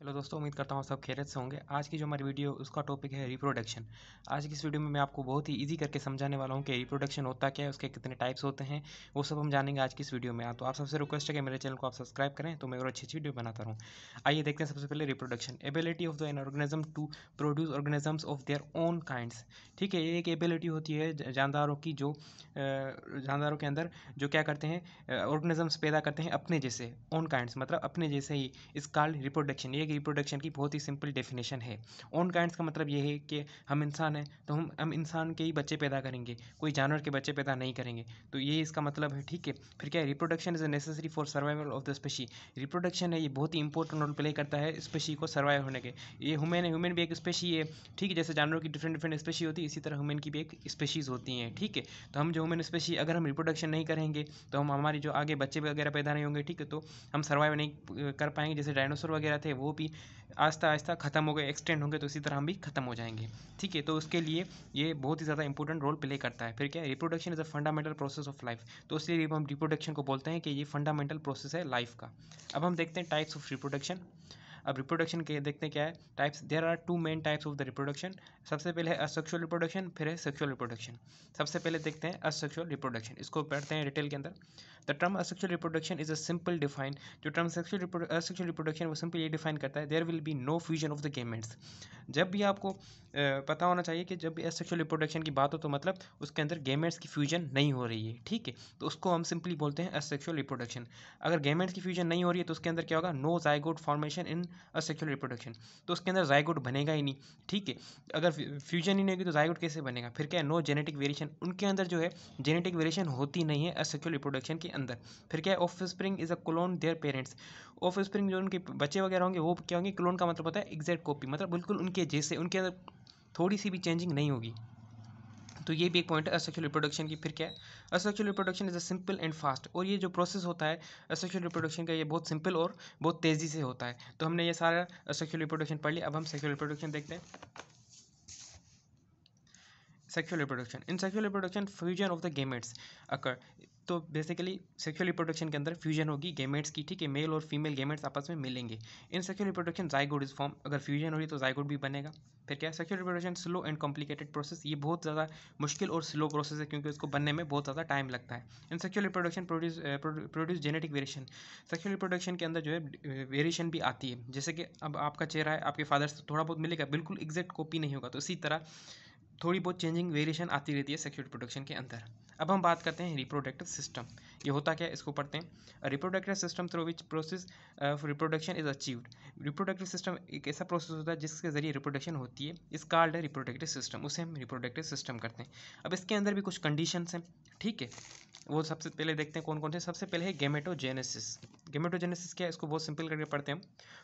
Hello दोस्तों, उम्मीद करता हूँ सब खैरियत से होंगे। आज की जो हमारी वीडियो उसका टॉपिक है रिप्रोडक्शन। आज की इस वीडियो में मैं आपको बहुत ही इजी करके समझाने वाला हूँ कि रिप्रोडक्शन होता क्या है, उसके कितने टाइप्स होते हैं, वो सब हम जानेंगे आज की इस वीडियो में। तो आप सबसे रिक्वेस्ट है कि मेरे चैनल को आप सब्सक्राइब करें तो मैं और अच्छी वीडियो बनाता रहूँ। आइए देखते हैं सबसे पहले reproduction. Ability of the an organism to produce organisms of their own kinds. ठीक है, ये एक एबिलिटी होती है जानदारों की, जो जानदारों के अंदर जो क्या करते हैं, ऑर्गेनिजम्स पैदा करते हैं अपने जैसे, ओन काइंड्स मतलब अपने जैसे ही। इस कॉल्ड रिप्रोडक्शन। ये एक रिप्रोडक्शन की बहुत ही सिंपल डेफिनेशन है। ओन काइंड्स का मतलब ये है कि हम इंसान हैं तो हम इंसान के ही बच्चे पैदा करेंगे, कोई जानवर के बच्चे पैदा नहीं करेंगे। तो ये इसका मतलब है। ठीक है, फिर क्या है, reproduction is necessary for survival of the species. Reproduction है, ये बहुत ही इंपॉर्टेंट रोल प्ले करता है स्पेशी को सर्वाइव होने के। ये ह्यूमन भी एक स्पेशी है। ठीक है, जैसे जानवरों की डिफरेंट डिफरेंट स्पेशी होती है, इसी तरह ह्यूमन की भी एक स्पेशीज होती हैं। ठीक है, तो हम जो ह्यूमन स्पेशी, अगर हम रिप्रोडक्शन नहीं करेंगे तो हम हमारी जो आगे बच्चे वगैरह पैदा नहीं होंगे। ठीक है, तो हम सर्वाइव नहीं कर पाएंगे। जैसे डायनासोर वगैरह थे, वो भी आहिस्ता आहिस्ता ख़त्म हो गए, एक्सटेंड होंगे, तो इसी तरह हम भी ख़त्म हो जाएंगे। ठीक है, तो उसके लिए ये बहुत ही ज़्यादा इंपॉर्टेंट रोल प्ले करता है। फिर क्या है, reproduction is a fundamental process of life. तो इसलिए हम रिप्रोडक्शन को बोलते हैं कि ये फंडामेंटल प्रोसेस है लाइफ का। अब हम देखते हैं टाइप्स ऑफ रिप्रोडक्शन। अब रिप्रोडक्शन के देखते हैं क्या है types. There are two main types of the reproduction. सबसे पहले है असेक्सुअल रिप्रोडक्शन, फिर है सेक्सुअल रिप्रोडक्शन। सबसे पहले देखते हैं असेक्सुअल रिप्रोडक्शन, इसको पढ़ते हैं डिटेल के अंदर। The term asexual reproduction is a simple define. जो टर्म असेक्सुअल रिप्रोडक्शन वो सिंपल ये डिफाइन करता है, there will be no fusion of the gametes. जब भी आपको पता होना चाहिए कि जब भी असेक्सुअल रिप्रोडक्शन की बात हो तो मतलब उसके अंदर गेमेट्स की फ्यूजन नहीं हो रही है। ठीक है, तो उसको हम सिंपली बोलते हैं असेक्सुअल रिप्रोडक्शन। अगर गेमेट्स की फ्यूजन नहीं हो रही है तो उसके अंदर क्या होगा, no zygote formation in asexual reproduction. तो उसके अंदर जाइगोट बनेगा ही नहीं। ठीक है, अगर फ्यूजन ही नहीं होगी तो जाइगोट कैसे बनेगा। फिर क्या है, नो जेनेटिक वेरिएशन। उनके अंदर जो है जेनेटिक वेरिएशन होती नहीं है असेक्सुअल रिप्रोडक्शन के अंदर। फिर क्या है, of spring is a clone their parents. Of spring जो उनके बच्चे वगैरह होंगे वो क्या होंगे, क्लोन का मतलब होता है एग्जैक्ट कॉपी, मतलब बिल्कुल उनके जैसे, उनके अंदर थोड़ी सी भी चेंजिंग नहीं होगी। तो ये भी एक पॉइंट है असेक्सुअल रिप्रोडक्शन की। फिर क्या है, asexual reproduction is a simple and fast. और ये जो प्रोसेस होता है असेक्सुअल रिप्रोडक्शन का, ये बहुत सिंपल और बहुत तेज़ी से होता है। तो हमने ये सारा असेक्सुअल रिप्रोडक्शन पढ़ लिया। अब हम सेक्सुअल रिप्रोडक्शन देखते हैं। Sexual reproduction, in sexual reproduction fusion of the gametes occur. तो बेसिकली सेक्सुअल रिप्रोडक्शन के अंदर फ्यूजन होगी गेमेट्स की। ठीक है, मेल और फीमेल गेमेट्स आपस में मिलेंगे। इन sexual reproduction zygote is form. अगर फ्यूजन हो रही तो जाइगोट भी बनेगा। फिर क्या है, sexual reproduction slow and complicated process. ये बहुत ज़्यादा मुश्किल और स्लो प्रोसेस है क्योंकि उसको बनने में बहुत ज़्यादा टाइम लगता है। इन sexual reproduction produce genetic variation. Sexual reproduction के अंदर जो है वेरिएशन भी आती है। जैसे कि अब आपका चेहरा है, आपके फादर से थोड़ा बहुत मिलेगा, बिल्कुल एग्जैक्ट कॉपी नहीं होगा। तो इसी तरह थोड़ी बहुत चेंजिंग वेरिएशन आती रहती है सेक्सुअल रिप्रोडक्शन के अंदर। अब हम बात करते हैं रिप्रोडक्टिव सिस्टम। ये होता क्या है, इसको पढ़ते हैं। Reproductive system through which process of reproduction is achieved. Reproductive system एक ऐसा प्रोसेस होता है जिसके जरिए रिप्रोडक्शन होती है, इस कॉल्ड है रिप्रोडक्टिव सिस्टम। उसे हम रिप्रोडक्टिव सिस्टम करते हैं। अब इसके अंदर भी कुछ कंडीशंस हैं। ठीक है, वो सबसे पहले देखते हैं कौन कौन से। सबसे पहले है गेमेटोजेनेसिस। गेमेटोजेनेसिस क्या है, इसको बहुत सिंपल करके पढ़ते हैं।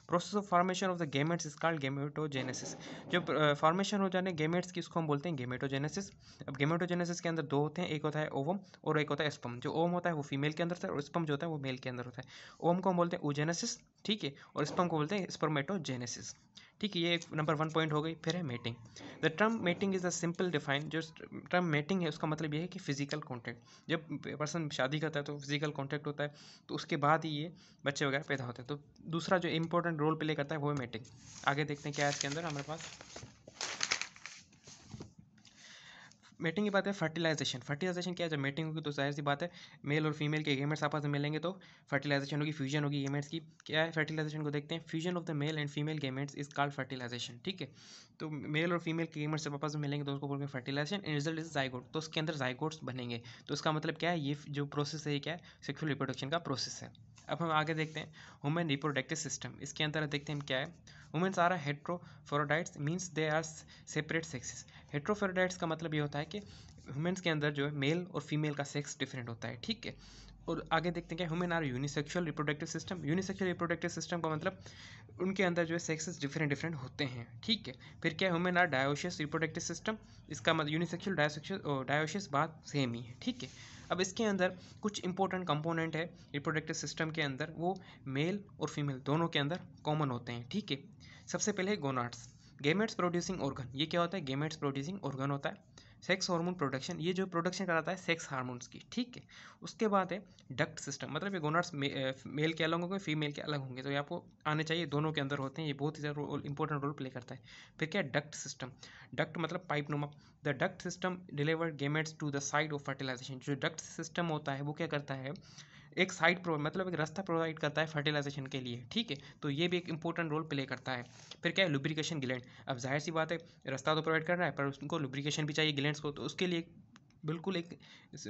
Process of formation of the gametes is called gametogenesis. जब फॉर्मेशन हो जाने गेमेट्स की, इसको हम बोलते हैं गेमेटोजेनेसिस। अब गेमेटोजेनेसिस के अंदर दो होते हैं, एक होता है ओवम और एक होता है स्पर्म। जो ओवम होता है वो फीमेल के अंदर होता है और स्पर्म जो होता है वो मेल के अंदर होता है। ओवम को हम बोलते हैं oogenesis। ठीक है, और स्पर्म को बोलते हैं स्पर्मेटोजेनेसिस। ठीक है, ये एक नंबर 1 पॉइंट हो गई। फिर है mating. The term mating is a simple define. जो टर्म मेटिंग है उसका मतलब ये है कि फिजिकल कॉन्टैक्ट। जब पर्सन शादी करता है तो फिजिकल कॉन्टैक्ट होता है, तो उसके बाद ही ये बच्चे वगैरह पैदा होते हैं। तो दूसरा जो इंपॉर्टेंट रोल प्ले करता है वो है मेटिंग। आगे देखते हैं क्या है इसके अंदर हमारे पास। मेटिंग की बात है फर्टिलाइजेशन। फर्टिलाइजेशन क्या है, जब मेटिंग होगी तो जाहिर सी बात है मेल और फीमेल के गेमेट्स आपस में मिलेंगे तो फर्टिलाइजेशन होगी, फ्यूजन होगी गेमेट्स की। क्या है फर्टिलाइजेशन को देखते हैं। Fusion of the male and female gametes is called fertilisation. ठीक है, तो मेल और फीमेल के गेमेट्स जब आपस में मिलेंगे तो उसको बोलते हैं fertilisation. And result is zygote. तो उसके अंदर जाइगोट्स बनेंगे। तो इसका मतलब क्या है, ये जो प्रोसेस है ये क्या है, सेक्सुअल रिप्रोडक्शन का प्रोसेस है। अब हम आगे देखते हैं ह्यूमन रिप्रोडक्टिव सिस्टम। इसके अंदर देखते हैं हम क्या है। Humans are heterophrodites, means they are separate sexes. Heterophrodites का मतलब ये होता है कि ह्यूमन्स के अंदर जो है मेल और फीमेल का सेक्स डिफरेंट होता है। ठीक है, और आगे देखते हैं क्या, human are unisexual reproductive system. Unisexual reproductive system का मतलब उनके अंदर जो है सेक्सेस डिफरेंट डिफरेंट होते हैं। ठीक है, फिर क्या, human are dioecious reproductive system. इसका मतलब यूनिसेक्सुअल डायोशियस बात सेम ही है। ठीक है, अब इसके अंदर कुछ इंपॉर्टेंट कंपोनेंट है रिप्रोडक्टिव सिस्टम के अंदर, वो मेल और फीमेल दोनों के अंदर कॉमन होते हैं। ठीक है, सबसे पहले है गोनाड्स, गेमेट्स प्रोड्यूसिंग ऑर्गन। ये क्या होता है, गेमेट्स प्रोड्यूसिंग ऑर्गन होता है। सेक्स हार्मोन प्रोडक्शन, ये जो प्रोडक्शन कराता है सेक्स हार्मोन्स की, ठीक है। उसके बाद है डक्ट सिस्टम, मतलब ये गोनाड्स मेल के अलग होंगे, फीमेल के अलग होंगे, तो ये आपको आने चाहिए, दोनों के अंदर होते हैं, ये बहुत ही ज़्यादा इंपॉर्टेंट रोल प्ले करता है। फिर क्या है डक्ट सिस्टम, डक्ट मतलब पाइप नुमा। The duct system deliver gametes to the site of fertilisation. जो डक्ट सिस्टम होता है वो क्या करता है, एक साइड मतलब एक रास्ता प्रोवाइड करता है फर्टिलाइजेशन के लिए, ठीक है। तो ये भी एक इंपॉर्टेंट रोल प्ले करता है। फिर क्या है लुब्रिकेशन ग्लैंड, अब जाहिर सी बात है रास्ता तो प्रोवाइड कर रहा है पर उसको लुब्रिकेशन भी चाहिए ग्लैंड्स को, तो उसके लिए बिल्कुल एक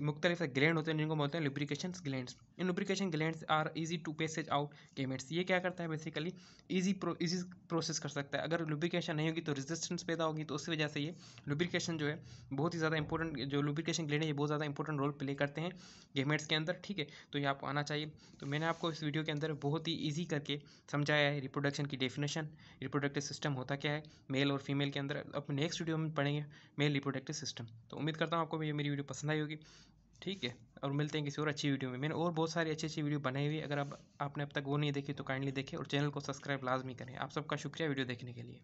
मुख्तलिफ ग्लैंड होते हैं जिनको बोलते हैं लुब्रिकेशन ग्लैंड्स। इन lubrication glands are easy to passage out gametes. ये क्या करता है बेसिकली इजी प्रोसेस कर सकता है। अगर लुब्रिकेशन नहीं होगी तो रेजिस्टेंस पैदा होगी, तो उसकी वजह से ये लुब्रिकेशन जो है बहुत ही ज़्यादा इंपॉर्टेंट, जो लुब्रिकेशन ग्लैंड है ये बहुत ज़्यादा इंपॉर्टेंट रोल प्ले करते हैं गेमेट्स के अंदर, ठीक है। तो ये आपको आना चाहिए। तो मैंने आपको इस वीडियो के अंदर बहुत ही ईजी करके समझाया है रिप्रोडक्शन की डेफिनेशन, रिप्रोडक्टिव सिस्टम होता क्या है मेल और फीमेल के अंदर। अब नेक्स्ट वीडियो में पढ़ेंगे मेल रिप्रोडक्टिव सिस्टम। तो उम्मीद करता हूँ आपको ये मेरी वीडियो पसंद आई होगी, ठीक है। और मिलते हैं किसी और अच्छी वीडियो में। मैंने और बहुत सारी अच्छी अच्छी वीडियो बनाई हुई है, अगर आपने अब तक वो नहीं देखी तो काइंडली देखें और चैनल को सब्सक्राइब लाजमी करें। आप सबका शुक्रिया वीडियो देखने के लिए।